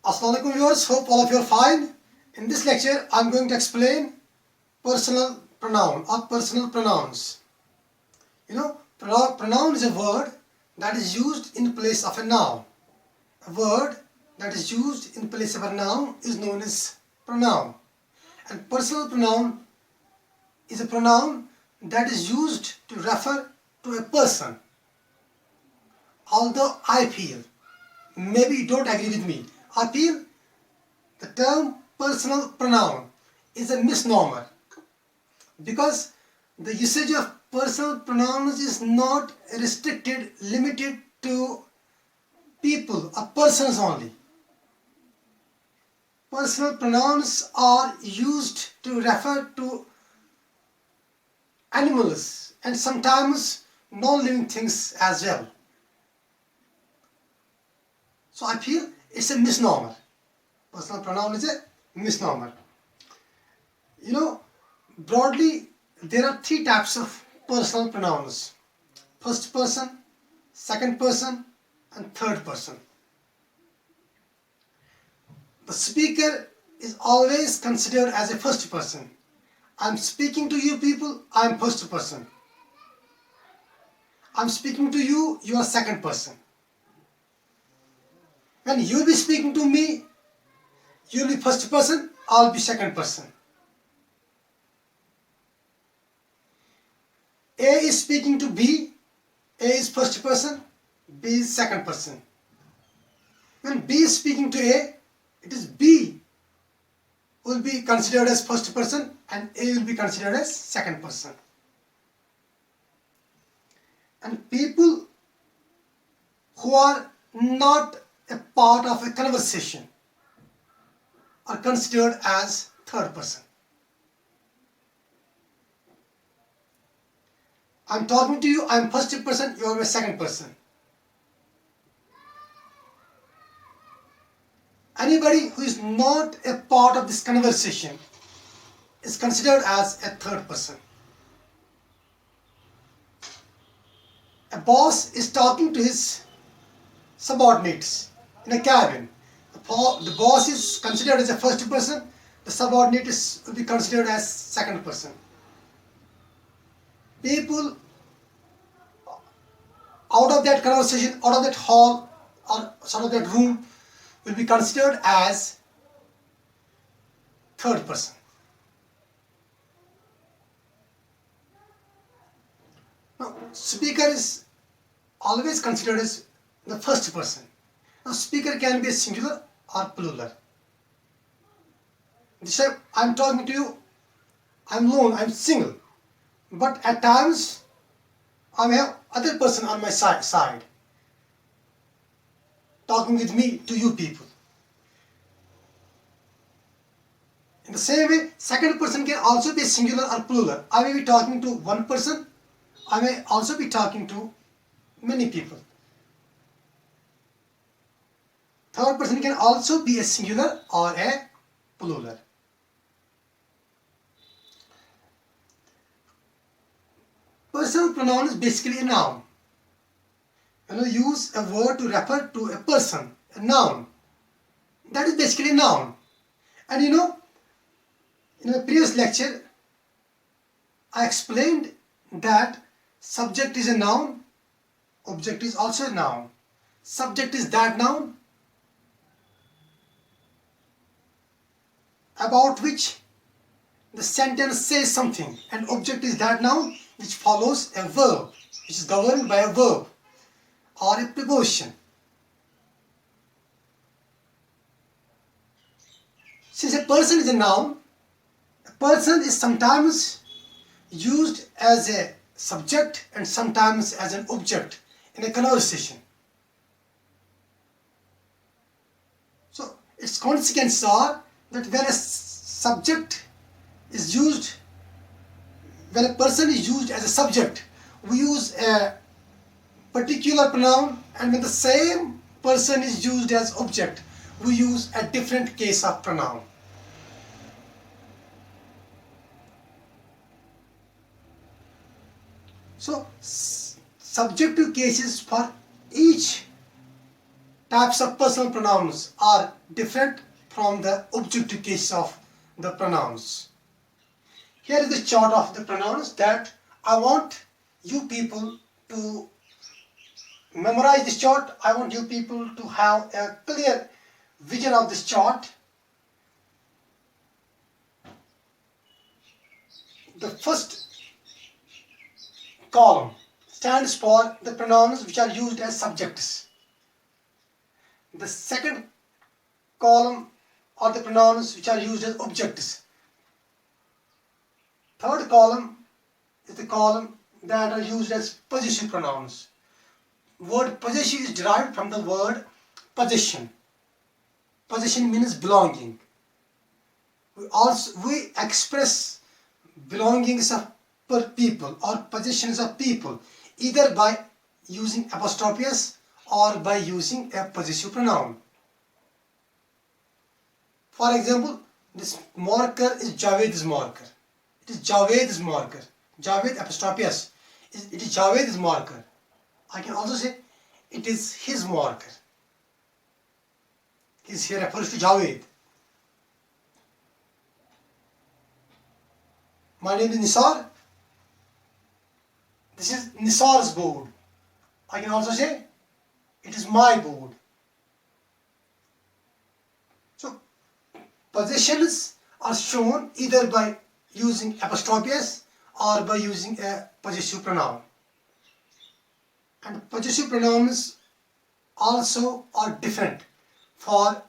Assalamualaikum viewers, hope all of you are fine. In this lecture, I am going to explain personal pronoun or personal pronouns. Pronoun is a word that is used in place of a noun. A word that is used in place of a noun is known as pronoun. And personal pronoun is a pronoun that is used to refer to a person. Although I feel, maybe you don't agree with me, I feel the term personal pronoun is a misnomer because the usage of personal pronouns is not restricted, limited to people or persons only. Personal pronouns are used to refer to animals and sometimes non-living things as well. So I feel it's a misnomer. Personal pronoun is a misnomer. Broadly, there are three types of personal pronouns. First person, second person, and third person. The speaker is always considered as a first person. I'm speaking to you people, I'm first person. I'm speaking to you, you are second person. When you'll be speaking to me, you'll be first person, I'll be second person. A is speaking to B, A is first person, B is second person. When B is speaking to A, it is B will be considered as first person and A will be considered as second person. And people who are not a part of a conversation are considered as third person. I'm talking to you, I'm first person, you are my second person. Anybody who is not a part of this conversation is considered as a third person. A boss is talking to his subordinates in a cabin. The boss is considered as a first person, the subordinate will be considered as second person. People out of that conversation, out of that hall or sort of that room will be considered as third person. Now, speaker is always considered as the first person. Now, speaker can be a singular or plural. This time, I'm talking to you, I'm alone, I'm single. But at times, I may have other person on my side talking with me to you people. In the same way, second person can also be singular or plural. I may be talking to one person, I may also be talking to many people. Third person can also be a singular or a plural. Personal pronoun is basically a noun. When you use a word to refer to a person, a noun, that is basically a noun. And in the previous lecture, I explained that subject is a noun, object is also a noun. Subject is that noun about which the sentence says something, and object is that noun which follows a verb, which is governed by a verb or a preposition. Since a person is a noun, a person is sometimes used as a subject and sometimes as an object in a conversation. So its consequences are that when a subject is used, when a person is used as a subject, we use a particular pronoun, and when the same person is used as object, we use a different case of pronoun. So, subjective cases for each types of personal pronouns are different from the objective case of the pronouns. Here is the chart of the pronouns that I want you people to memorize this chart. I want you people to have a clear vision of this chart. The first column stands for the pronouns which are used as subjects. The second column are the pronouns which are used as objects. Third column is the column that are used as possessive pronouns. Word possessive is derived from the word possession. Possession means belonging. We express belongings of people or possessions of people either by using apostrophe s or by using a possessive pronoun. For example, this marker is Javed's marker. It is Javed's marker. Javed apostrophe s. It is Javed's marker. I can also say it is his marker. His here refers to Javed. My name is Nisar. This is Nisar's board. I can also say it is my board. So possessions are shown either by using apostrophe s or by using a possessive pronoun. And possessive pronouns also are different for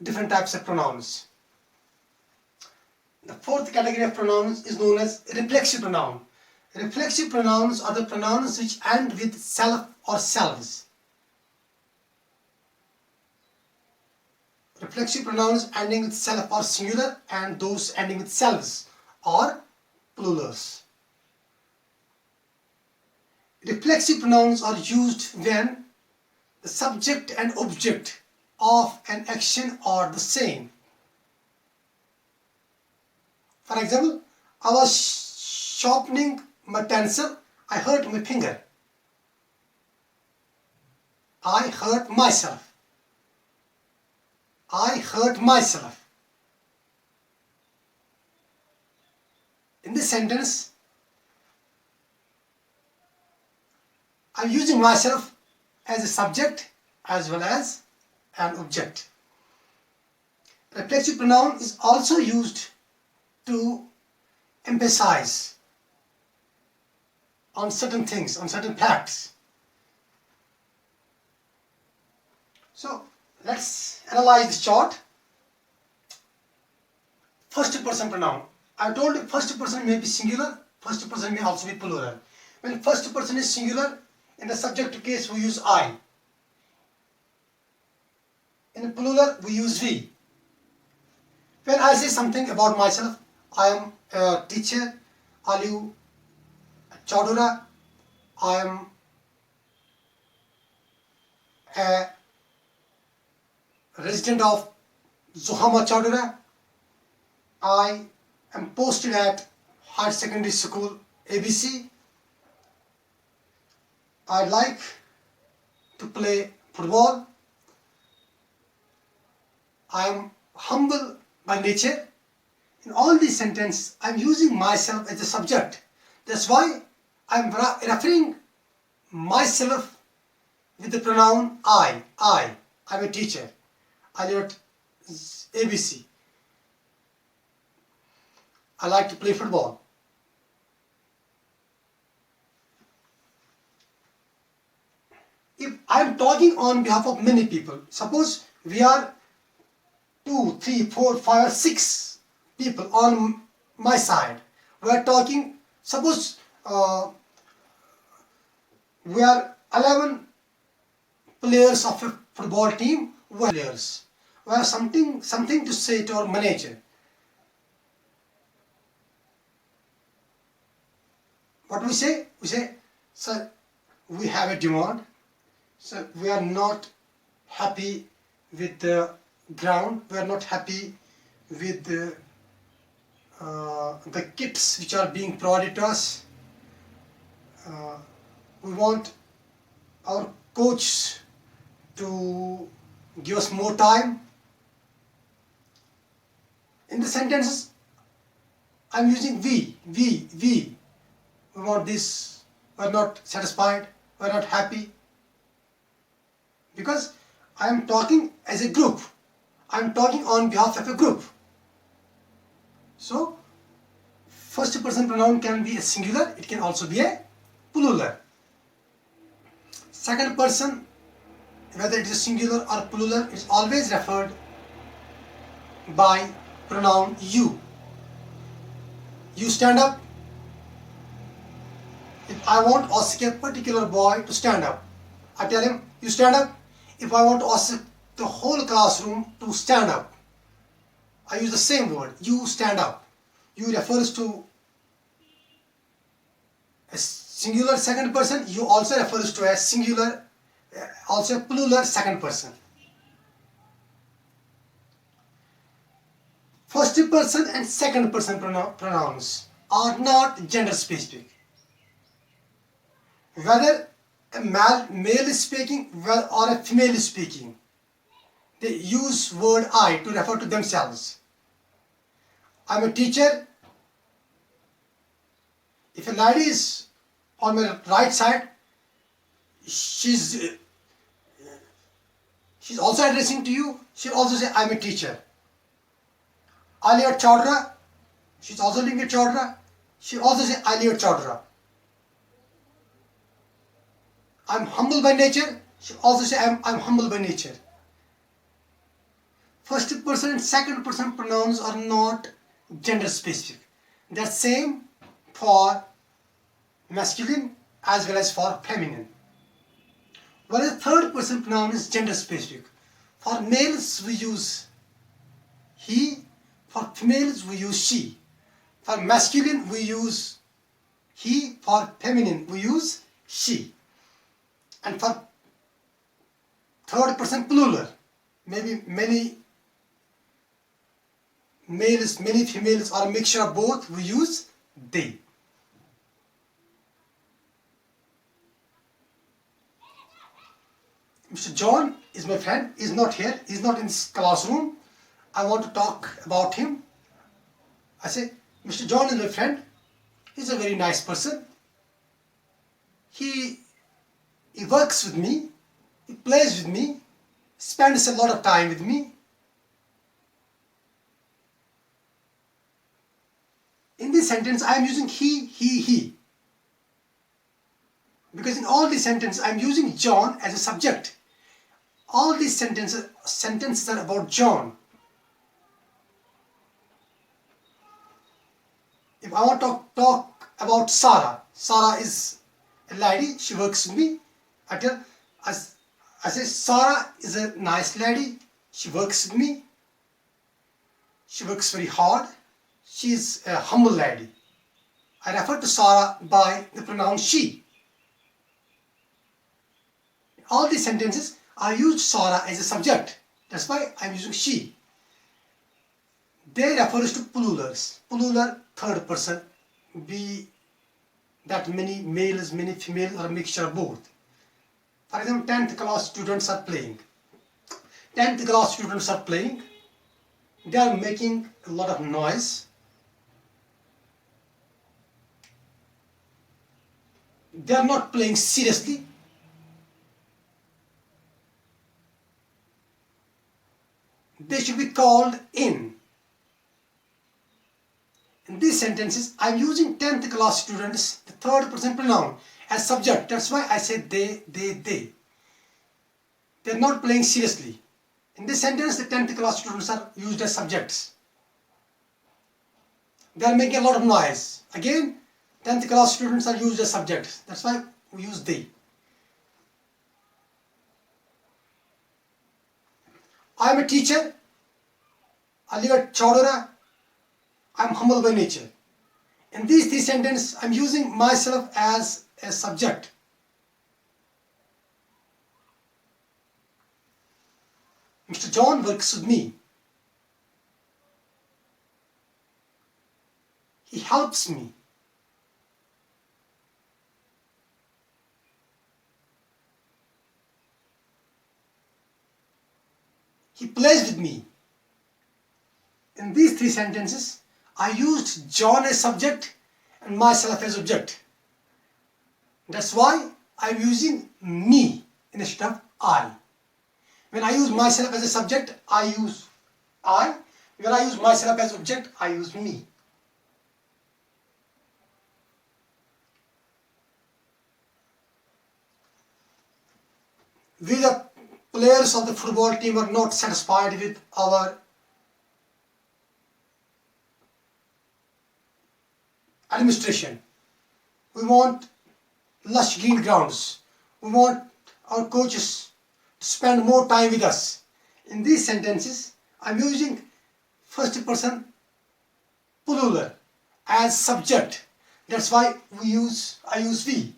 different types of pronouns. The fourth category of pronouns is known as reflexive pronoun. Reflexive pronouns are the pronouns which end with self or selves. Reflexive pronouns ending with self are singular, and those ending with selves are plurals. Reflexive pronouns are used when the subject and object of an action are the same. For example, I was sharpening my pencil, I hurt my finger. I hurt myself. I hurt myself. In this sentence, I am using myself as a subject as well as an object. Reflexive pronoun is also used to emphasize on certain things, on certain facts. So let's analyze this chart. First person pronoun. I told you first person may be singular, first person may also be plural. When first person is singular, in the subject case we use I. In plural we use we. When I say something about myself, I am a teacher, Aliu Chaudhura, I am a resident of Zohama Chaudhura, I am posted at Higher Secondary School ABC, I like to play football, I am humble by nature. In all these sentences, I am using myself as a subject. That's why I am referring myself with the pronoun I. I am a teacher. I live at ABC. I like to play football. If I am talking on behalf of many people, suppose we are 2, 3, 4, 5, 6 people on my side. We are talking, suppose we are 11 players of a football team, players. We have something to say to our manager. What we say? We say, sir, we have a demand. So we are not happy with the ground. We are not happy with the kits which are being provided to us. We want our coach to give us more time. In the sentences, I'm using we. We want this, we're not satisfied, we're not happy. Because I am talking as a group. I am talking on behalf of a group. So, first person pronoun can be a singular, it can also be a plural. Second person, whether it is singular or plural, is always referred by pronoun you. You stand up. If I want to ask a particular boy to stand up, I tell him, you stand up. If I want to ask the whole classroom to stand up, I use the same word, you stand up. You refers to a singular second person, you also refers to a singular, also a plural second person. First person and second person pronouns are not gender specific. Whether a male is speaking or a female is speaking, they use word I to refer to themselves. I'm a teacher. If a lady is on my right side, she's also addressing to you. She'll also say, I'm a teacher. I live at Chaudhra. She's also living at Chaudhra. She'll also say, I live at Chaudhra. I'm humble by nature. She'll also say, I'm humble by nature. First person and second person pronouns are not gender specific. They're same for masculine as well as for feminine. Whereas the third person pronoun is gender specific. For males we use he, for females we use she. For masculine we use he, for feminine we use she. And for third person plural, maybe many males, many females, or a mixture of both, we use they. Mr. John is my friend, he's not here, he's not in this classroom. I want to talk about him. I say, Mr. John is my friend, he's a very nice person. He works with me, he plays with me, spends a lot of time with me. In this sentence, I am using he. Because in all these sentences, I am using John as a subject. All these sentences are about John. If I want to talk about Sarah, Sarah is a lady, she works with me. I say, Sarah is a nice lady, she works with me. She works very hard. She is a humble lady. I refer to Sarah by the pronoun she. In all these sentences, I used Sarah as a subject. That's why I'm using she. They refers to plurals. Plural, third person, be that many males, many females, or a mixture of both. For example, 10th class students are playing. 10th class students are playing. They are making a lot of noise. They are not playing seriously. They should be called in. In these sentences, I am using 10th class students, the third person pronoun, as subject. That's why I say they. They are not playing seriously. In this sentence, the 10th class students are used as subjects. They are making a lot of noise. Again, 10th class students are used as subjects. That's why we use they. I am a teacher. I live at Chaudhra. I am humble by nature. In these three sentences, I am using myself as a subject. Mr. John works with me. He helps me. He plays with me. In these three sentences, I used John as subject and myself as object. That's why I'm using me instead of I. When I use myself as a subject, I use I. When I use myself as object, I use me. We, the players of the football team, are not satisfied with our administration. We want lush green grounds. We want our coaches to spend more time with us. In these sentences, I'm using first person plural as subject. That's why I use we.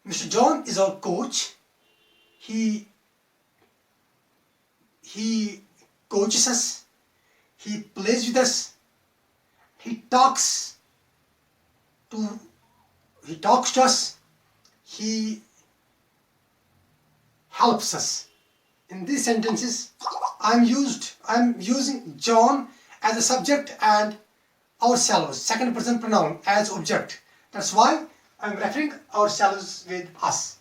Mr. John is our coach. He coaches us. He plays with us. He talks to us. He helps us. In these sentences, I'm using John as a subject and ourselves, second person pronoun, as object. That's why I'm referring ourselves with us.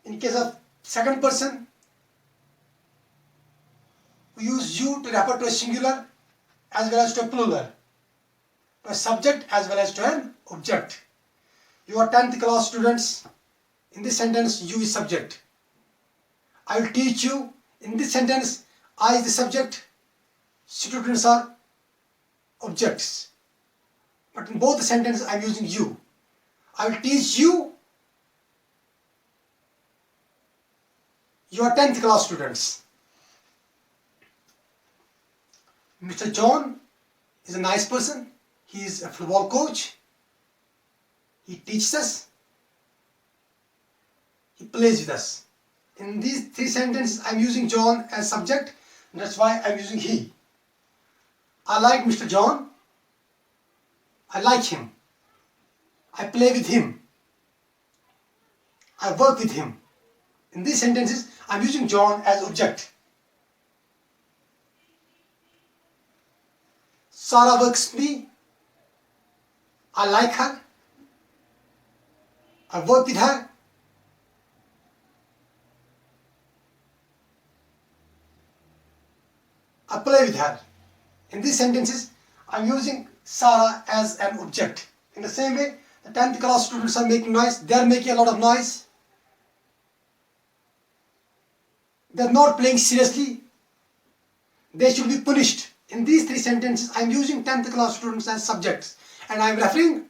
In case of second person, we use you to refer to a singular as well as to a plural, to a subject as well as to an object. You are 10th class students. In this sentence, you is subject. I will teach you. In this sentence, I is the subject. Students are objects. But in both the sentences, I am using you. I will teach you. You are 10th class students. Mr. John is a nice person. He is a football coach. He teaches us. He plays with us. In these three sentences, I am using John as subject. That's why I am using he. I like Mr. John. I like him. I play with him. I work with him. In these sentences, I am using John as object. Sarah works with me. I like her. I work with her. I play with her. In these sentences, I am using Sarah as an object. In the same way, the 10th class students are making noise. They are making a lot of noise. They are not playing seriously. They should be punished. In these three sentences, I am using 10th class students as subjects. And I am referring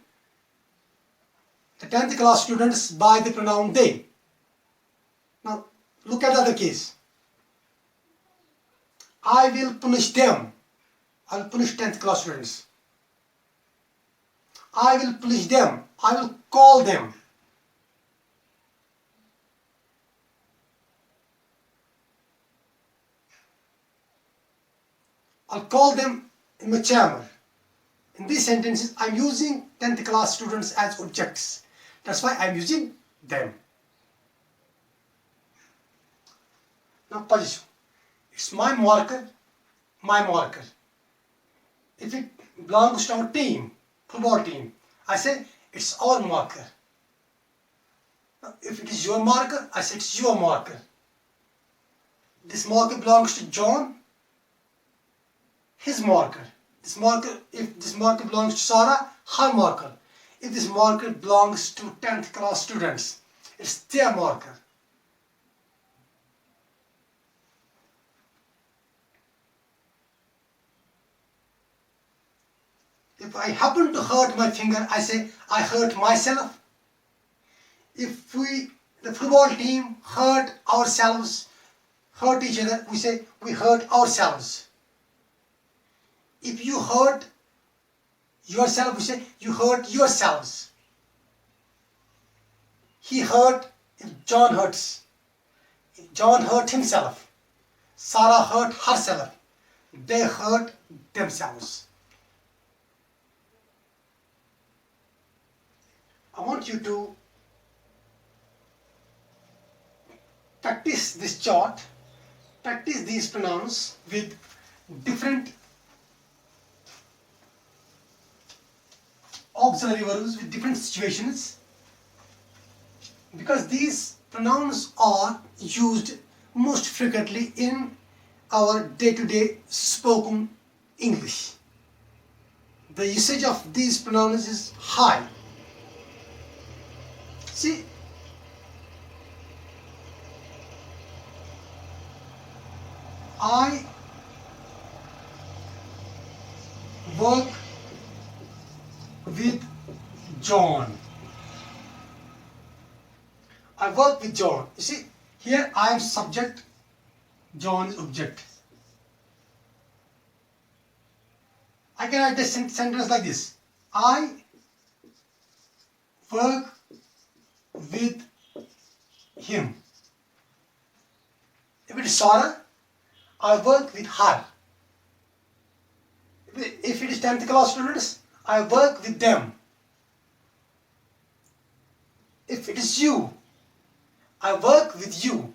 the 10th class students by the pronoun they. Now, look at the other case. I will punish them. I will punish 10th class students. I will punish them. I will call them. I'll call them in my chamber. In these sentences, I'm using 10th class students as objects. That's why I'm using them. Now position. It's my marker, my marker. If it belongs to our team, football team, I say it's our marker. Now, if it is your marker, I say it's your marker. This marker belongs to John, his marker. If this marker belongs to Sarah, her marker. If this marker belongs to 10th class students, it's their marker. If I happen to hurt my finger, I say I hurt myself. If the football team, hurt ourselves, hurt each other, we say we hurt ourselves. If you hurt yourself, we say you hurt yourselves. He hurt if John hurts. If John hurt himself. Sarah hurt herself. They hurt themselves. I want you to practice this chart, practice these pronouns with different auxiliary verbs with different situations, because these pronouns are used most frequently in our day-to-day spoken English. The usage of these pronouns is high. See, I work with John. I work with John. You see, here I am subject, John is object. I can write this sentence like this. I work with him. If it is Sarah, I work with her. If it is 10th class students, I work with them. If it is you, I work with you.